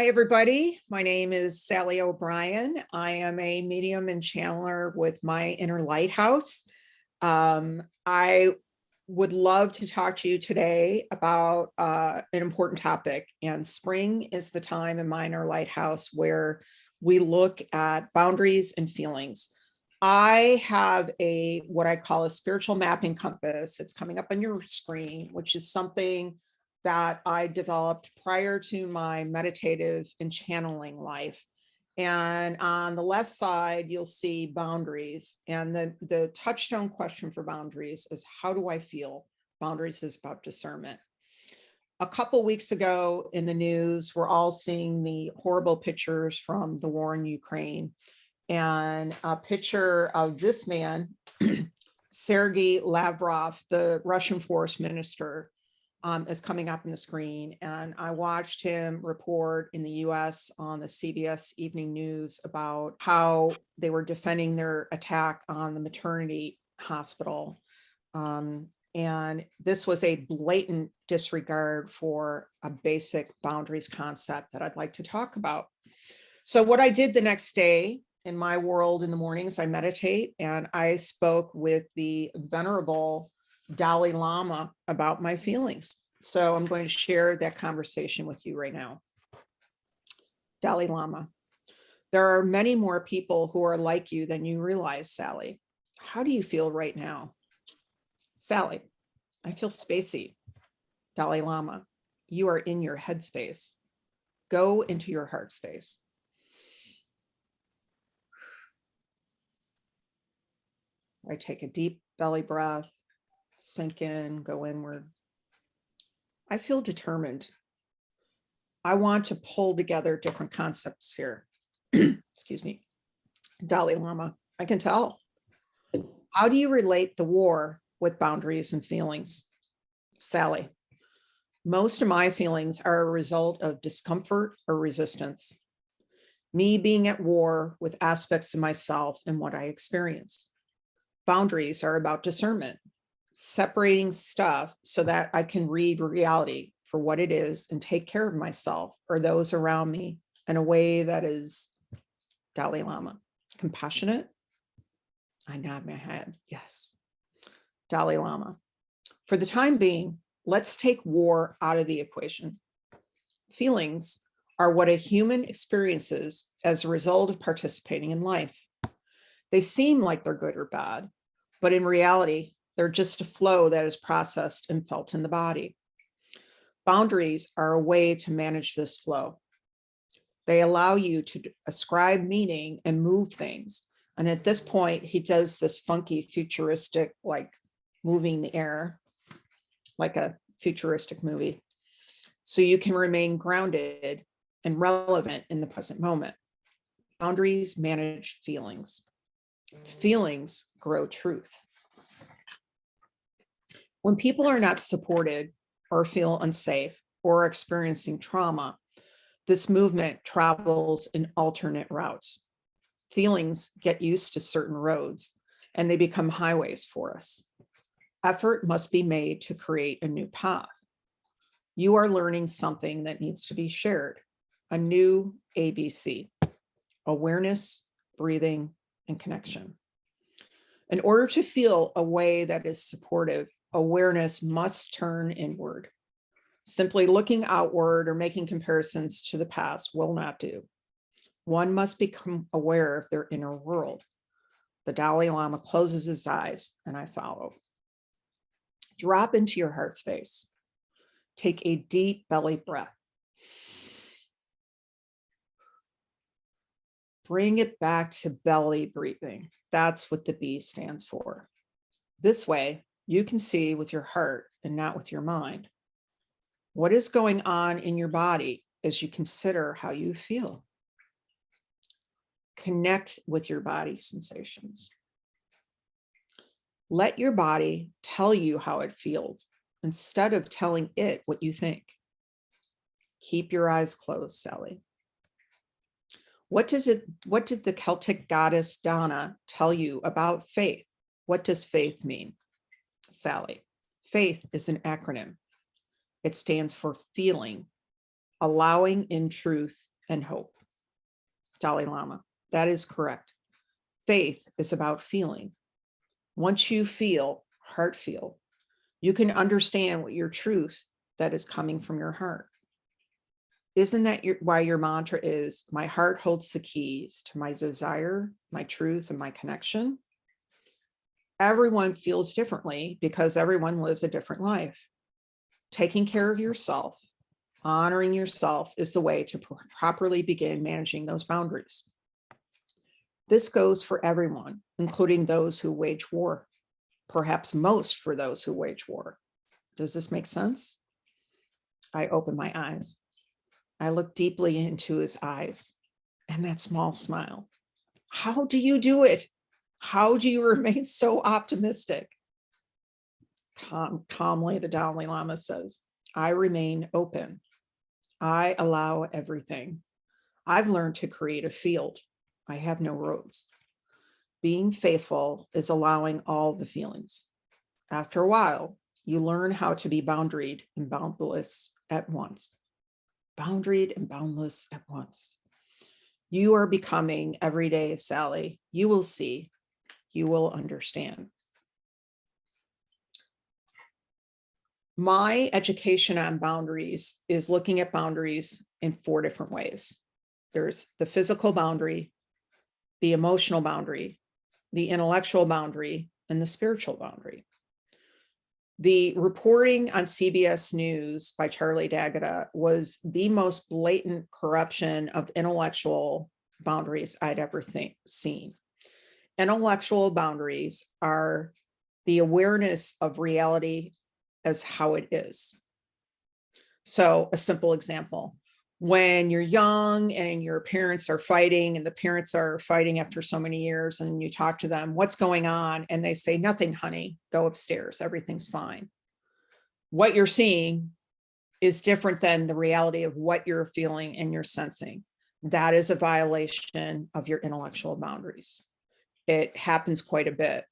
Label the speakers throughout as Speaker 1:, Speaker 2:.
Speaker 1: Hi, everybody. My name is Sally O'Brien. I am a medium and channeler with my inner lighthouse. I would love to talk to you today about an important topic. And spring is the time in my inner lighthouse where we look at boundaries and feelings. I have what I call a spiritual mapping compass. It's coming up on your screen, which is something that I developed prior to my meditative and channeling life. And on the left side, you'll see boundaries. And the touchstone question for boundaries is, how do I feel? Boundaries is about discernment. A couple weeks ago in the news, we're all seeing the horrible pictures from the war in Ukraine. And a picture of this man, Sergei Lavrov, the Russian foreign minister, is coming up on the screen. And I watched him report in the US on the CBS Evening News about how they were defending their attack on the maternity hospital. And this was a blatant disregard for a basic boundaries concept that I'd like to talk about. So what I did the next day in my world in the mornings, I meditate, and I spoke with the venerable Dalai Lama about my feelings. So I'm going to share that conversation with you right now. Dalai Lama: there are many more people who are like you than you realize, Sally. How do you feel right now? Sally: I feel spacey. Dalai Lama: you are in your headspace. Go into your heart space. I take a deep belly breath, sink in, go inward. I feel determined. I want to pull together different concepts here. Excuse me. Dalai Lama: I can tell. How do you relate the war with boundaries and feelings? Sally: most of my feelings are a result of discomfort or resistance. Me being at war with aspects of myself and what I experience. Boundaries are about discernment, separating stuff so that I can read reality for what it is and take care of myself or those around me in a way that is, Dalai Lama, compassionate. I nod my head, yes. Dalai Lama: for the time being, let's take war out of the equation. Feelings are what a human experiences as a result of participating in life. They seem like they're good or bad, but in reality, they're just a flow that is processed and felt in the body. Boundaries are a way to manage this flow. They allow you to ascribe meaning and move things. And at this point, he does this funky futuristic, like moving the air, like a futuristic movie. So you can remain grounded and relevant in the present moment. Boundaries manage feelings. Feelings grow truth. When people are not supported or feel unsafe or are experiencing trauma, this movement travels in alternate routes. Feelings get used to certain roads and they become highways for us. Effort must be made to create a new path. You are learning something that needs to be shared, a new ABC: awareness, breathing, and connection. In order to feel a way that is supportive, awareness must turn inward. Simply looking outward or making comparisons to the past will not do. One must become aware of their inner world. The Dalai Lama closes his eyes and I follow. Drop into your heart space. Take a deep belly breath. Bring it back to belly breathing. That's what the B stands for. This way, you can see with your heart and not with your mind. What is going on in your body as you consider how you feel? Connect with your body sensations. Let your body tell you how it feels instead of telling it what you think. Keep your eyes closed, Sally. What did the Celtic goddess Donna tell you about faith? What does faith mean? Sally: faith is an acronym. It stands for feeling, allowing in truth, and hope. Dalai Lama. That is correct. Faith is about feeling. Once you feel, heart feel, you can understand what your truth that is coming from your heart. Isn't that why your mantra is, my heart holds the keys to my desire, my truth, and my connection? Everyone feels differently because everyone lives a different life. Taking care of yourself, honoring yourself is the way to properly begin managing those boundaries. This goes for everyone, including those who wage war, perhaps most for those who wage war. Does this make sense? I open my eyes. I look deeply into his eyes and that small smile. How do you do it? How do you remain so optimistic? Calmly, the Dalai Lama says, I remain open. I allow everything. I've learned to create a field. I have no roads. Being faithful is allowing all the feelings. After a while, you learn how to be boundaried and boundless at once. Boundaried and boundless at once. You are becoming every day, Sally. You will see. You will understand. My education on boundaries is looking at boundaries in 4 different ways. There's the physical boundary, the emotional boundary, the intellectual boundary, and the spiritual boundary. The reporting on CBS News by Charlie D'Agata was the most blatant corruption of intellectual boundaries I'd ever seen. Intellectual boundaries are the awareness of reality as how it is. So a simple example, when you're young and your parents are fighting and the parents are fighting after so many years and you talk to them, what's going on? And they say, nothing, honey, go upstairs. Everything's fine. What you're seeing is different than the reality of what you're feeling and you're sensing. That is a violation of your intellectual boundaries. It happens quite a bit.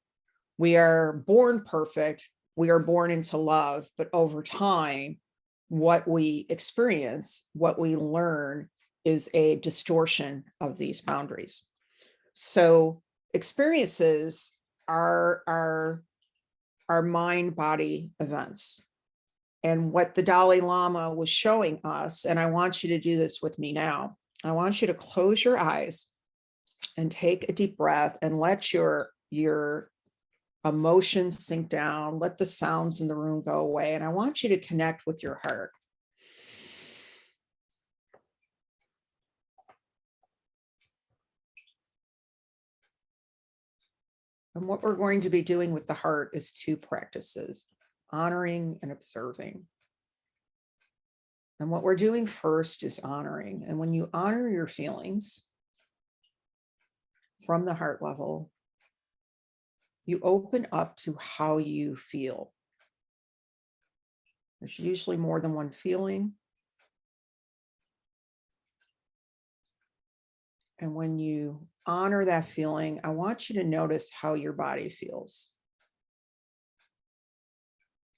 Speaker 1: We are born perfect. We are born into love, but over time, what we experience, what we learn is a distortion of these boundaries. So experiences are mind-body events. And what the Dalai Lama was showing us, and I want you to do this with me now, I want you to close your eyes and take a deep breath and let your emotions sink down, let the sounds in the room go away. And I want you to connect with your heart. And what we're going to be doing with the heart is 2 practices, honoring and observing. And what we're doing first is honoring. And when you honor your feelings from the heart level, you open up to how you feel. There's usually more than one feeling. And when you honor that feeling, I want you to notice how your body feels.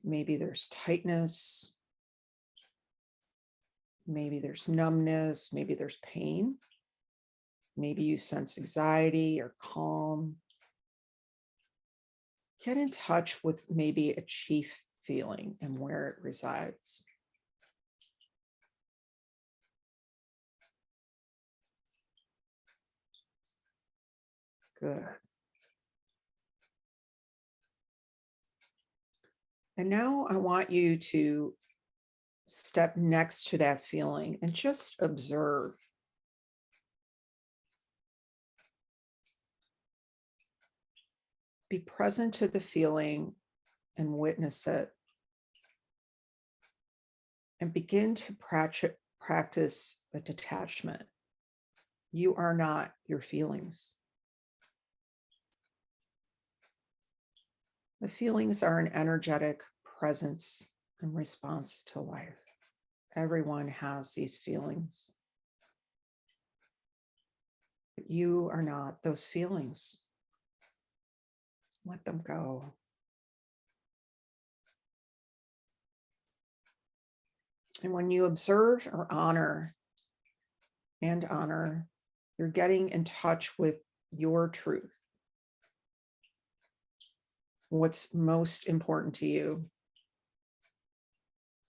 Speaker 1: Maybe there's tightness. Maybe there's numbness. Maybe there's pain. Maybe you sense anxiety or calm. Get in touch with maybe a chief feeling and where it resides. Good. And now I want you to step next to that feeling and just observe. Be present to the feeling and witness it. And begin to practice a detachment. You are not your feelings. The feelings are an energetic presence in response to life. Everyone has these feelings. But you are not those feelings. Let them go. And when you observe or honor and honor. You're getting in touch with your truth. What's most important to you.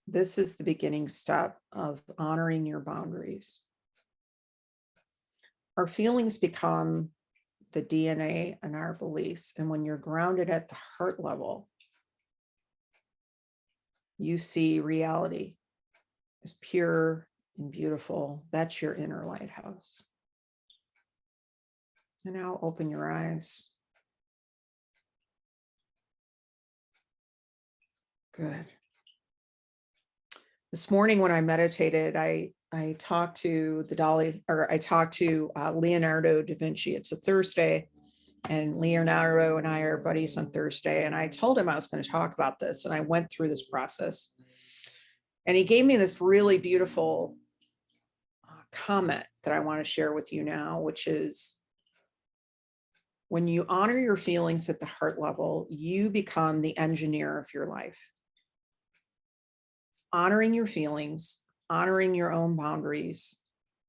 Speaker 1: This is the beginning step of honoring your boundaries. Our feelings become the DNA in our beliefs. And when you're grounded at the heart level, you see reality as pure and beautiful. That's your inner lighthouse. And now open your eyes. Good. This morning when I meditated, I talked to Leonardo DaVinci. It's a Thursday, and Leonardo and I are buddies on Thursday. And I told him I was going to talk about this, and I went through this process. And he gave me this really beautiful comment that I want to share with you now, which is, when you honor your feelings at the heart level, you become the engineer of your life. Honoring your feelings, honoring your own boundaries,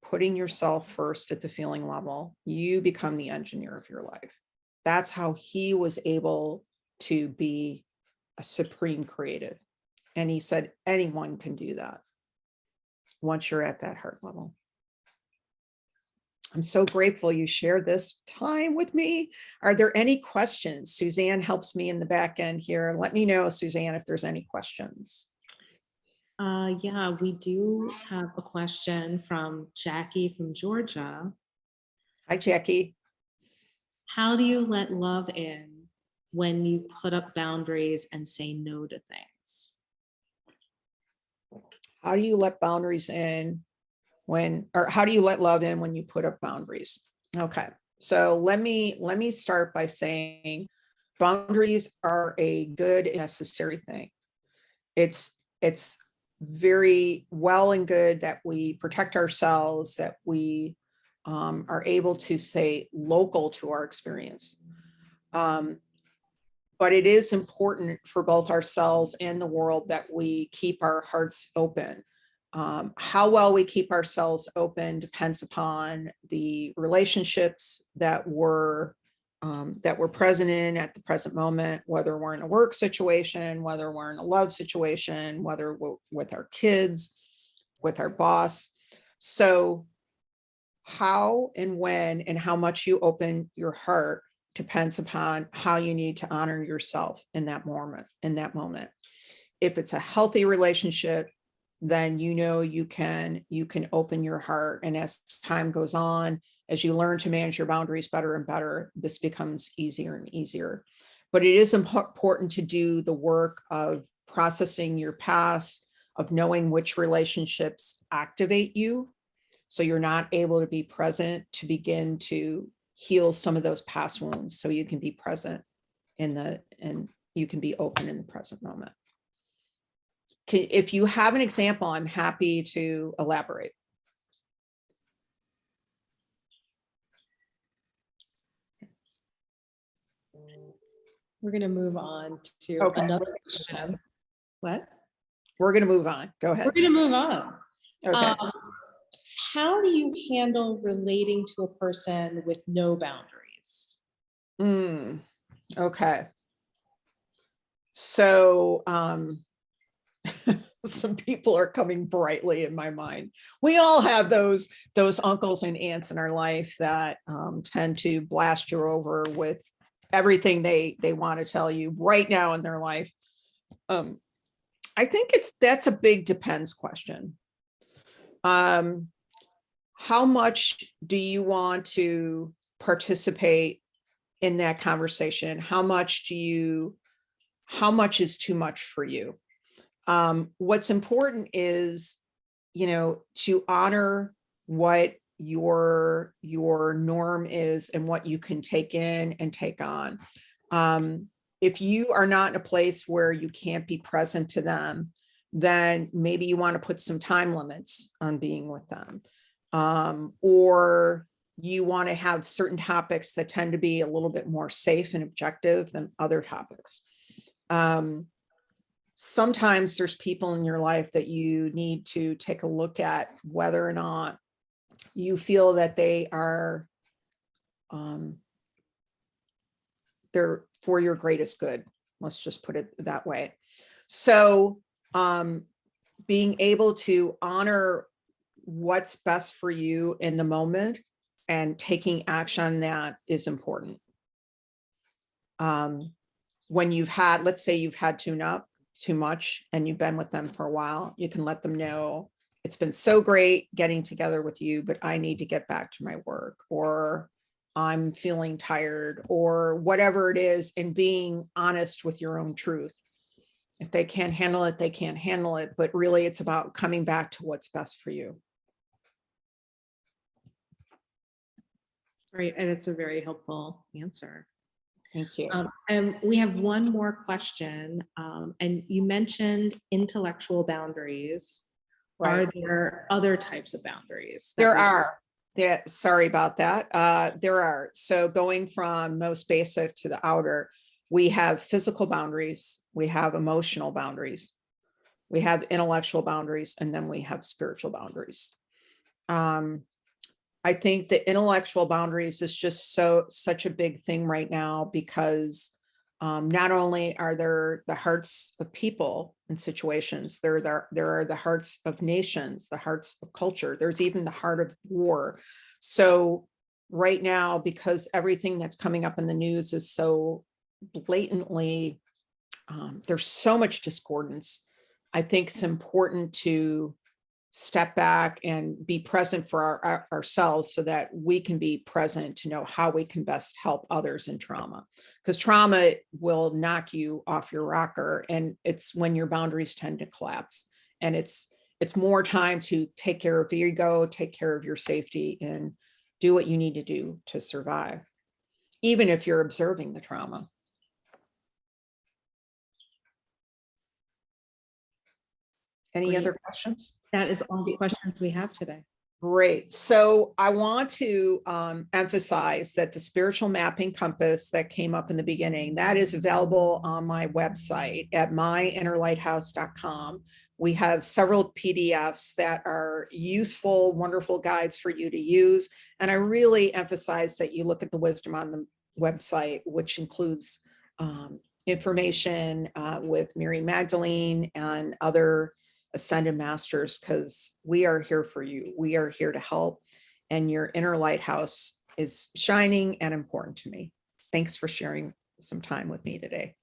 Speaker 1: putting yourself first at the feeling level, you become the engineer of your life. That's how he was able to be a supreme creative. And he said, anyone can do that once you're at that heart level. I'm so grateful you shared this time with me. Are there any questions? Suzanne helps me in the back end here. Let me know, Suzanne, if there's any questions.
Speaker 2: Yeah, we do have a question from Jackie from Georgia.
Speaker 1: Hi, Jackie.
Speaker 2: How do you let love in when you put up boundaries and say no to things?
Speaker 1: How do you let boundaries in how do you let love in when you put up boundaries? Okay, so let me start by saying boundaries are a good and necessary thing. It's very well and good that we protect ourselves, that we are able to stay local to our experience. But it is important for both ourselves and the world that we keep our hearts open. How well we keep ourselves open depends upon the relationships that we're present in at the present moment, whether we're in a work situation, whether we're in a love situation, whether we're with our kids, with our boss. So how and when and how much you open your heart depends upon how you need to honor yourself in that moment. If it's a healthy relationship, then you can open your heart. And as time goes on, as you learn to manage your boundaries better and better, this becomes easier and easier. But it is important to do the work of processing your past, of knowing which relationships activate you, so you're not able to be present, to begin to heal some of those past wounds, so you can be present and you can be open in the present moment. If you have an example, I'm happy to elaborate.
Speaker 2: We're going to move on to another question. What?
Speaker 1: We're going to move on. Go ahead.
Speaker 2: We're going to move on.
Speaker 1: Okay.
Speaker 2: How do you handle relating to a person with no boundaries?
Speaker 1: Okay. So, some people are coming brightly in my mind. We all have those uncles and aunts in our life that tend to blast you over with everything they want to tell you right now in their life. I think that's a big depends question. How much do you want to participate in that conversation? How much is too much for you? What's important is, to honor what your norm is and what you can take in and take on. If you are not in a place where you can't be present to them, then maybe you want to put some time limits on being with them. Or you want to have certain topics that tend to be a little bit more safe and objective than other topics. Sometimes there's people in your life that you need to take a look at whether or not you feel that they're for your greatest good. Let's just put it that way. So being able to honor what's best for you in the moment and taking action on that is important. When you've had, let's say you've had too much and you've been with them for a while, you can let them know, it's been so great getting together with you, but I need to get back to my work, or I'm feeling tired, or whatever it is, and being honest with your own truth. If they can't handle it, they can't handle it. But really, it's about coming back to what's best for you.
Speaker 2: Great. And it's a very helpful answer.
Speaker 1: Thank you.
Speaker 2: And we have one more question. And you mentioned intellectual boundaries.
Speaker 1: Right.
Speaker 2: Are there other types of boundaries?
Speaker 1: There are. Yeah, sorry about that. There are. So going from most basic to the outer, we have physical boundaries, we have emotional boundaries, we have intellectual boundaries, and then we have spiritual boundaries. I think the intellectual boundaries is just such a big thing right now, because not only are there the hearts of people and situations, there are the hearts of nations, the hearts of culture. There's even the heart of war. So right now, because everything that's coming up in the news is so blatantly, there's so much discordance. I think it's important to step back and be present for ourselves, so that we can be present to know how we can best help others in trauma, because trauma will knock you off your rocker, and it's when your boundaries tend to collapse, and it's more time to take care of your ego, take care of your safety, and do what you need to do to survive, even if you're observing the trauma. Any other questions?
Speaker 2: That is all the questions we have today.
Speaker 1: Great. So I want to emphasize that the spiritual mapping compass that came up in the beginning, that is available on my website at myinnerlighthouse.com. We have several PDFs that are useful, wonderful guides for you to use. And I really emphasize that you look at the wisdom on the website, which includes information with Mary Magdalene and other ascended masters, because we are here for you. We are here to help, and your inner lighthouse is shining and important to me. Thanks for sharing some time with me today.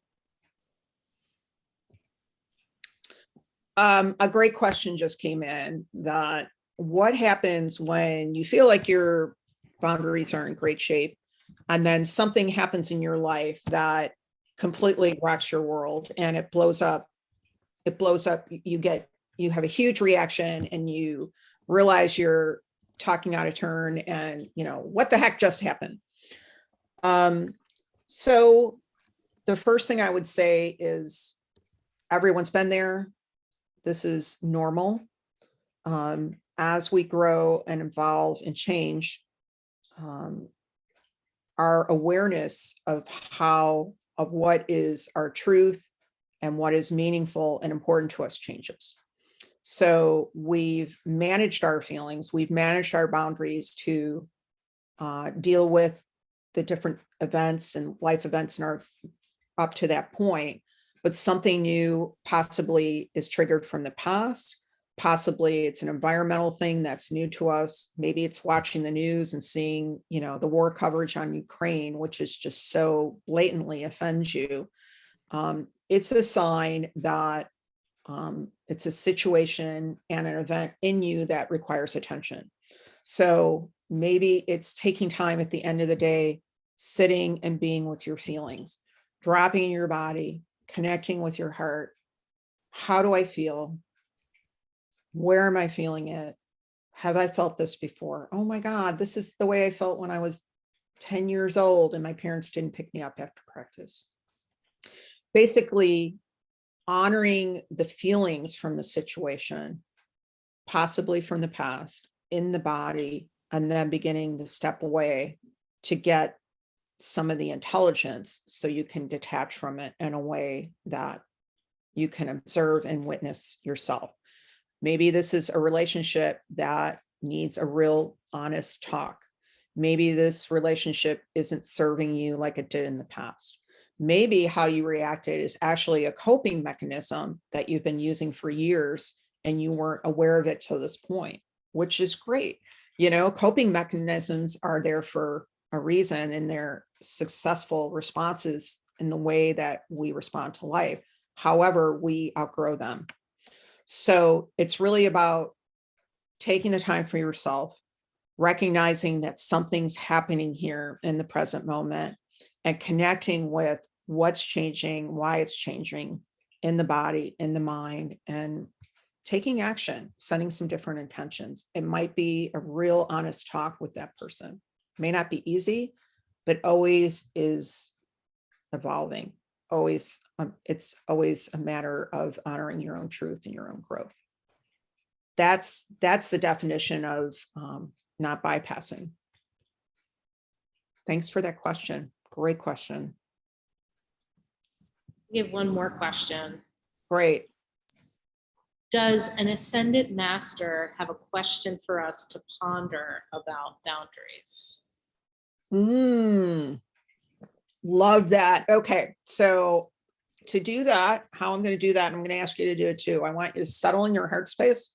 Speaker 1: A great question just came in, that what happens when you feel like your boundaries are in great shape, and then something happens in your life that completely rocks your world and it blows up. You have a huge reaction and you realize you're talking out of turn, and what the heck just happened? So the first thing I would say is, everyone's been there. This is normal. As we grow and evolve and change, our awareness of what is our truth and what is meaningful and important to us changes. So we've managed our feelings, we've managed our boundaries to deal with the different events and life events in our up to that point, but something new possibly is triggered from the past. Possibly it's an environmental thing that's new to us. Maybe it's watching the news and seeing, the war coverage on Ukraine, which is just so blatantly offends you. It's a sign that it's a situation and an event in you that requires attention. So maybe it's taking time at the end of the day, sitting and being with your feelings, dropping in your body, connecting with your heart. How do I feel? Where am I feeling it? Have I felt this before? Oh my God, this is the way I felt when I was 10 years old and my parents didn't pick me up after practice. Basically, honoring the feelings from the situation, possibly from the past, in the body, and then beginning to step away to get some of the intelligence so you can detach from it in a way that you can observe and witness yourself. Maybe this is a relationship that needs a real honest talk. Maybe this relationship isn't serving you like it did in the past. Maybe how you reacted is actually a coping mechanism that you've been using for years and you weren't aware of it to this point, which is great. Coping mechanisms are there for a reason, and they're successful responses in the way that we respond to life. However, we outgrow them. So it's really about taking the time for yourself, recognizing that something's happening here in the present moment, and connecting with what's changing, why it's changing in the body, in the mind, and taking action, setting some different intentions. It might be a real honest talk with that person. It may not be easy, but always is evolving. It's always a matter of honoring your own truth and your own growth. That's the definition of not bypassing. Thanks for that question. Great question.
Speaker 2: We have one more question.
Speaker 1: Great.
Speaker 2: Does an ascended master have a question for us to ponder about boundaries?
Speaker 1: Love that. Okay, so to do that, how I'm going to do that, I'm going to ask you to do it too. I want you to settle in your heart space.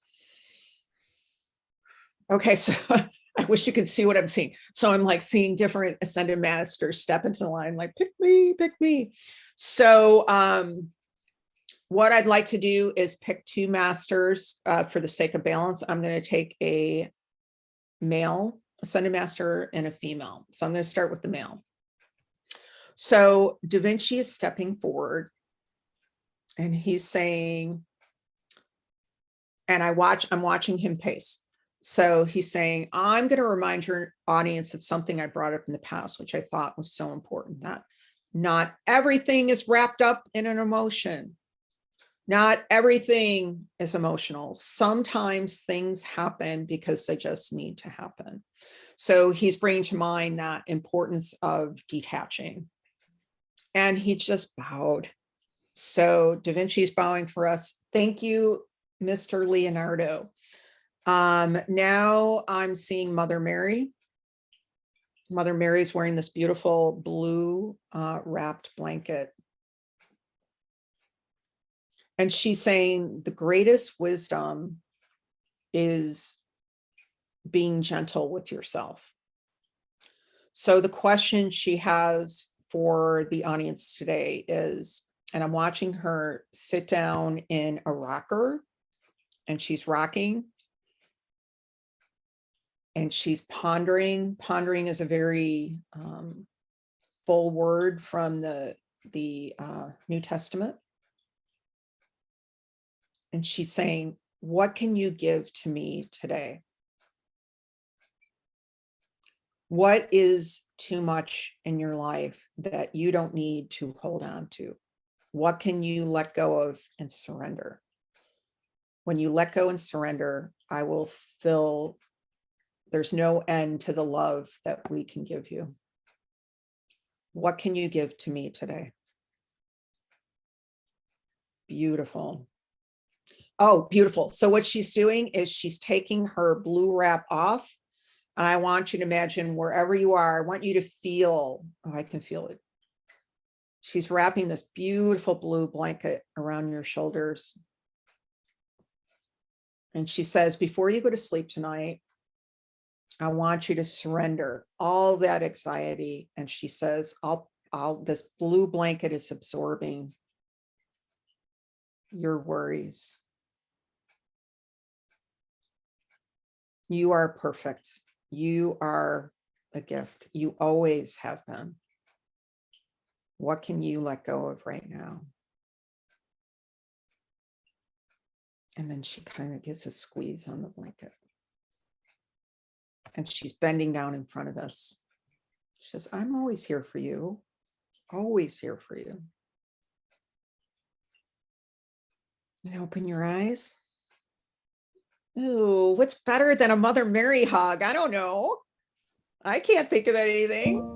Speaker 1: Okay, so I wish you could see what I'm seeing. So I'm like seeing different ascended masters step into the line, like, pick me, pick me. So what I'd like to do is pick two masters for the sake of balance. I'm going to take a male ascended master and a female. So I'm going to start with the male. So DaVinci is stepping forward and he's saying, and I'm watching him pace. So he's saying, I'm going to remind your audience of something I brought up in the past, which I thought was so important, that not everything is wrapped up in an emotion. Not everything is emotional. Sometimes things happen because they just need to happen. So he's bringing to mind that importance of detaching. And he just bowed. So DaVinci's bowing for us. Thank you, Mr. Leonardo. Now I'm seeing Mother Mary. Mother Mary's wearing this beautiful blue wrapped blanket. And she's saying the greatest wisdom is being gentle with yourself. So the question she has for the audience today is, and I'm watching her sit down in a rocker and she's rocking and she's pondering. Pondering is a very full word from the New Testament. And she's saying, what can you give to me today? What is too much in your life that you don't need to hold on to? What can you let go of and surrender? When you let go and surrender, I will fill, there's no end to the love that we can give you. What can you give to me today? Beautiful. Oh, beautiful. So what she's doing is she's taking her blue wrap off. And I want you to imagine wherever you are, I want you to feel, oh, I can feel it. She's wrapping this beautiful blue blanket around your shoulders. And she says, before you go to sleep tonight, I want you to surrender all that anxiety. And she says, this blue blanket is absorbing your worries. You are perfect. You are a gift. You always have been. What can you let go of right now? And then she kind of gives a squeeze on the blanket. And she's bending down in front of us. She says, I'm always here for you. Always here for you. And open your eyes. Ooh, what's better than a Mother Mary hug? I don't know. I can't think of anything.